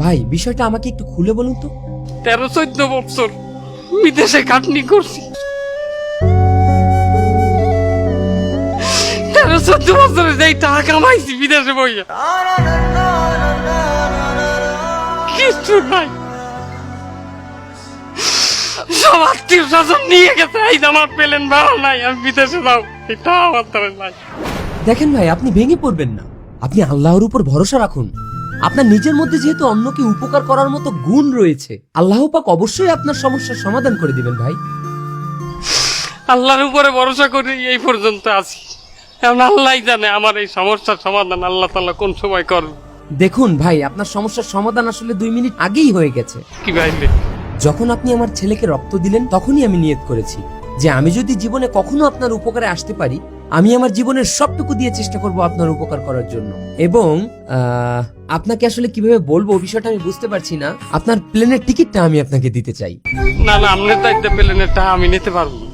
ভাই বিষয়টা আমাকে একটু খুলে বলুন তো। 13-14 বছর বিদেশে খাটনি করছি। 13-14 বছরে যেই টাকা কামাইছি বিদেশে বইয়া কিছু নাই। সব আত্মীয় স্বজন নিয়ে গেছে, এই আমার পেলেন ভালো নাই, আমি বিদেশে যাও, এটা আমার দ্বারা নাই। দেখেন ভাই, আপনি ভেঙে পড়বেন না, আপনি আল্লাহর উপর ভরসা রাখুন। আপনার নিজের মধ্যে যেহেতু অন্যকে উপকার করার মতো গুণ রয়েছে, আল্লাহ পাক অবশ্যই আপনার সমস্যার সমাধান করে দিবেন ভাই। আল্লাহর উপরে ভরসা করে এই পর্যন্ত আছি, কারণ আল্লাহ জানে আমার এই সমস্যার সমাধান আল্লাহ তাআলা কোন সময় করবে। দেখুন ভাই, আপনার সমস্যার সমাধান আসলে 2 মিনিট আগেই হয়ে গেছে। কি ভাইলে? যখন আপনি আমার ছেলেকে রক্ত দিলেন তখনই আমি নিয়ত করেছি যে আমি যদি জীবনে কখনো আপনার উপকারে আসতে পারি, আমি আমার জীবনের সবটুকু দিয়ে চেষ্টা করব আপনার উপকার করার জন্য। এবং আপনাকে আসলে কিভাবে বলবো বিষয়টা আমি বুঝতে পারছি না। আপনার প্লেনের টিকিটটা আমি আপনাকে দিতে চাই। না না, আপনার দায়িত্ব পেলেন, এটা আমি নিতে পারবো না।